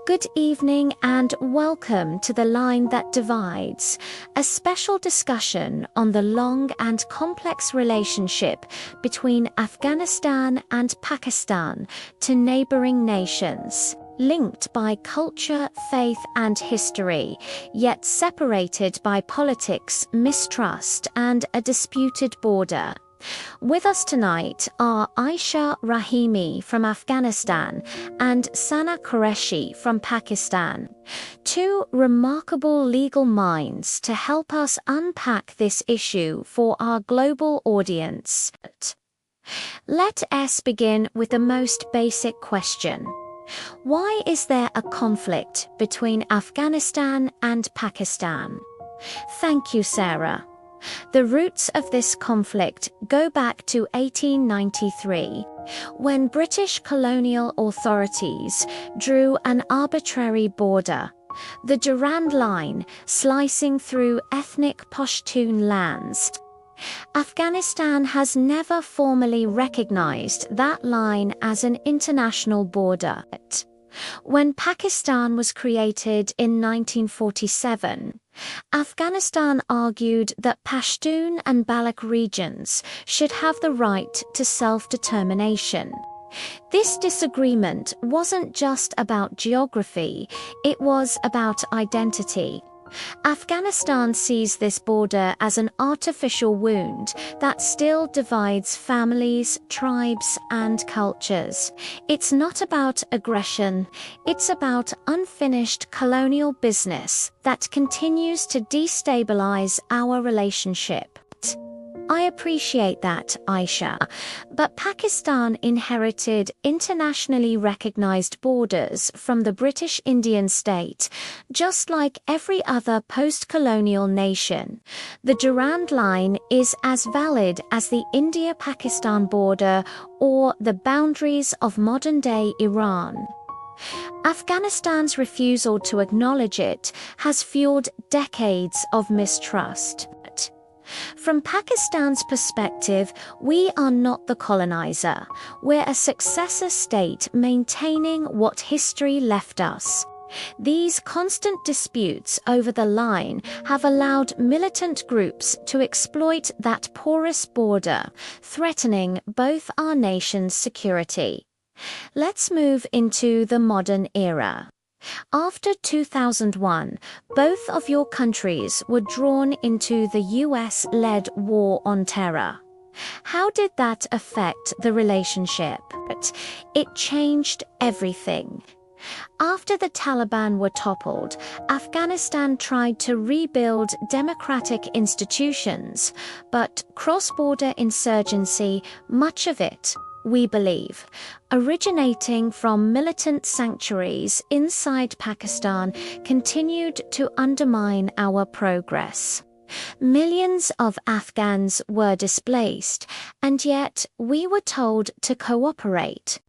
Good evening and welcome to The Line That Divides, a special discussion on the long and complex relationship between Afghanistan and Pakistan, two neighboring nations, linked by culture, faith and history, yet separated by politics, mistrust and a disputed border. With us tonight are Aisha Rahimi from Afghanistan and Sana Qureshi from Pakistan, two remarkable legal minds to help us unpack this issue for our global audience. Let us begin with the most basic question. Why is there a conflict between Afghanistan and Pakistan? Thank you, Sarah. The roots of this conflict go back to 1893, when British colonial authorities drew an arbitrary border, the Durand Line, slicing through ethnic Pashtun lands. Afghanistan has never formally recognized that line as an international border. When Pakistan was created in 1947, Afghanistan argued that Pashtun and Baloch regions should have the right to self-determination. This disagreement wasn't just about geography, it was about identity. Afghanistan sees this border as an artificial wound that still divides families, tribes, and cultures. It's not about aggression, it's about unfinished colonial business that continues to destabilize our relationship. I appreciate that, Aisha, but Pakistan inherited internationally recognized borders from the British Indian state, just like every other post-colonial nation. The Durand Line is as valid as the India-Pakistan border or the boundaries of modern-day Iran. Afghanistan's refusal to acknowledge it has fueled decades of mistrust. From Pakistan's perspective, we are not the colonizer. We're a successor state maintaining what history left us. These constant disputes over the line have allowed militant groups to exploit that porous border, threatening both our nations' security. Let's move into the modern era. After 2001, both of your countries were drawn into the US-led war on terror. How did that affect the relationship? It changed everything. After the Taliban were toppled, Afghanistan tried to rebuild democratic institutions, but cross-border insurgency, much of it, we believe, originating from militant sanctuaries inside Pakistan, continued to undermine our progress. Millions of Afghans were displaced, and yet we were told to cooperate.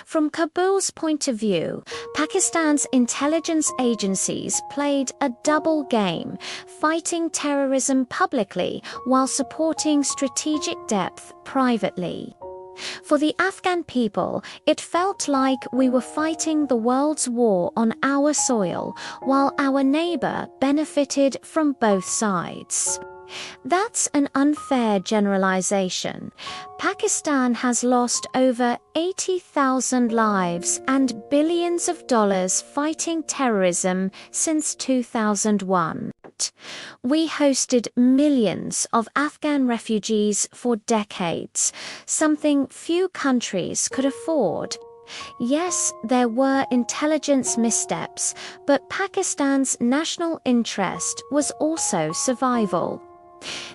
From Kabul's point of view, Pakistan's intelligence agencies played a double game, fighting terrorism publicly while supporting strategic depth privately. For the Afghan people, it felt like we were fighting the world's war on our soil, while our neighbor benefited from both sides. That's an unfair generalization. Pakistan has lost over 80,000 lives and billions of dollars fighting terrorism since 2001. We hosted millions of Afghan refugees for decades, something few countries could afford. Yes, there were intelligence missteps, but Pakistan's national interest was also survival.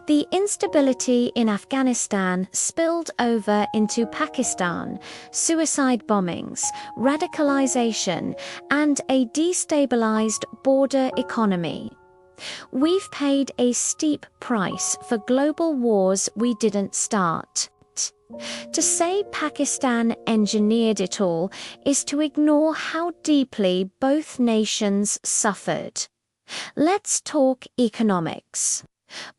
The instability in Afghanistan spilled over into Pakistan, suicide bombings, radicalization, and a destabilized border economy. We've paid a steep price for global wars we didn't start. To say Pakistan engineered it all is to ignore how deeply both nations suffered. Let's talk economics.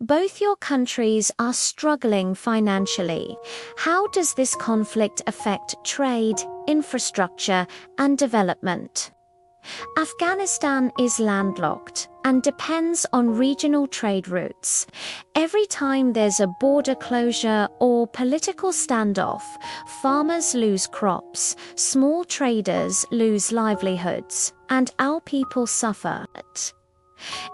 Both your countries are struggling financially. How does this conflict affect trade, infrastructure, and development? Afghanistan is landlocked and depends on regional trade routes. Every time there's a border closure or political standoff, farmers lose crops, small traders lose livelihoods, and our people suffer.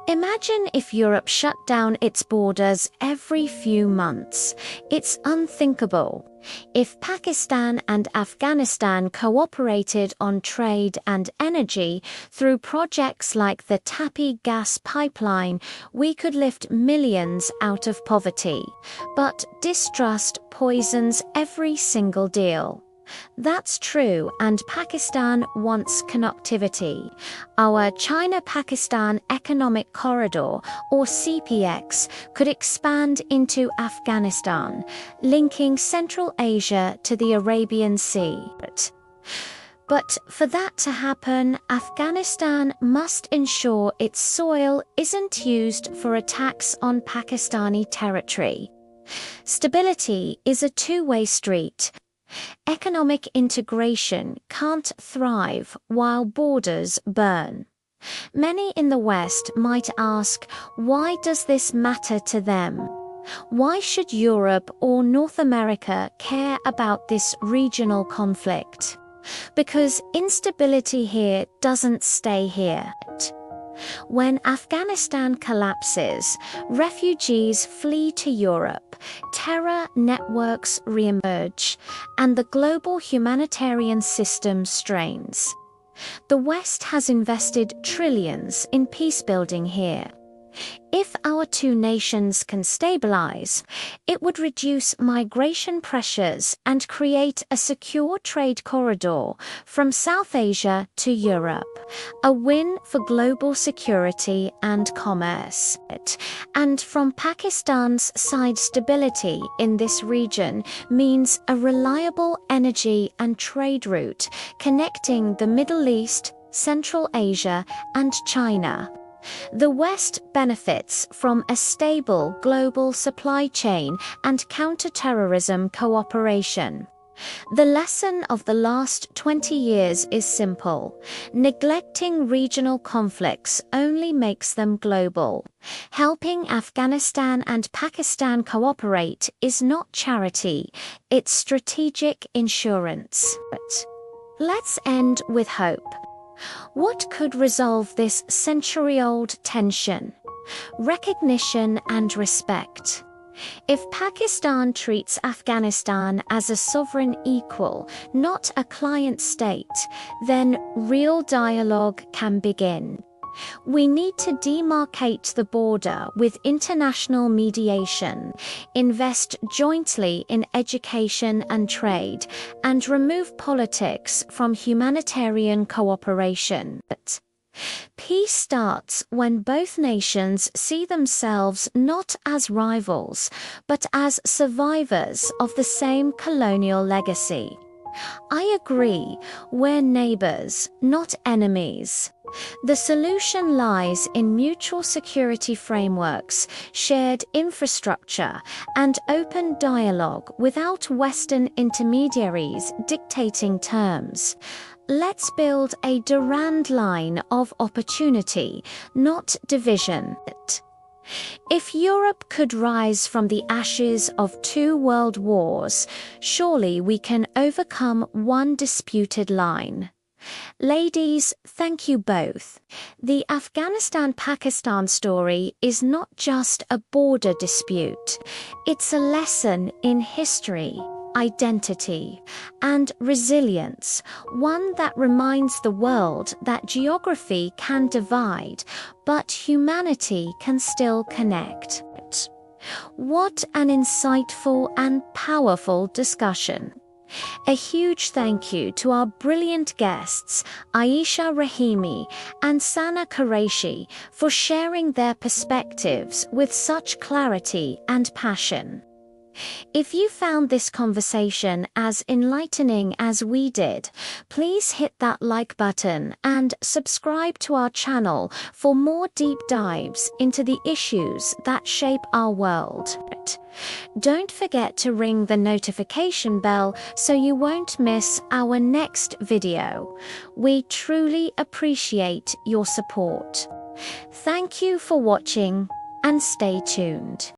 Imagine if Europe shut down its borders every few months. It's unthinkable. If Pakistan and Afghanistan cooperated on trade and energy through projects like the Tapi gas pipeline, we could lift millions out of poverty. But distrust poisons every single deal. That's true, and Pakistan wants connectivity. Our China-Pakistan Economic Corridor, or CPX, could expand into Afghanistan, linking Central Asia to the Arabian Sea. But for that to happen, Afghanistan must ensure its soil isn't used for attacks on Pakistani territory. Stability is a two-way street. Economic integration can't thrive while borders burn. Many in the West might ask, why does this matter to them? Why should Europe or North America care about this regional conflict? Because instability here doesn't stay here. When Afghanistan collapses, refugees flee to Europe, terror networks reemerge, and the global humanitarian system strains. The West has invested trillions in peacebuilding here. If our two nations can stabilize, it would reduce migration pressures and create a secure trade corridor from South Asia to Europe, a win for global security and commerce. And from Pakistan's side, stability in this region means a reliable energy and trade route connecting the Middle East, Central Asia, and China. The West benefits from a stable global supply chain and counter-terrorism cooperation. The lesson of the last 20 years is simple. Neglecting regional conflicts only makes them global. Helping Afghanistan and Pakistan cooperate is not charity, it's strategic insurance. Let's end with hope. What could resolve this century-old tension? Recognition and respect. If Pakistan treats Afghanistan as a sovereign equal, not a client state, then real dialogue can begin. We need to demarcate the border with international mediation, invest jointly in education and trade, and remove politics from humanitarian cooperation. Peace starts when both nations see themselves not as rivals, but as survivors of the same colonial legacy. I agree, we're neighbors, not enemies. The solution lies in mutual security frameworks, shared infrastructure, and open dialogue without Western intermediaries dictating terms. Let's build a Durand line of opportunity, not division. If Europe could rise from the ashes of 2 world wars, surely we can overcome one disputed line. Ladies, thank you both. The Afghanistan-Pakistan story is not just a border dispute. It's a lesson in history, identity, and resilience, one that reminds the world that geography can divide, but humanity can still connect. What an insightful and powerful discussion. A huge thank you to our brilliant guests, Aisha Rahimi and Sana Qureshi, for sharing their perspectives with such clarity and passion. If you found this conversation as enlightening as we did, please hit that like button and subscribe to our channel for more deep dives into the issues that shape our world. Don't forget to ring the notification bell so you won't miss our next video. We truly appreciate your support. Thank you for watching and stay tuned.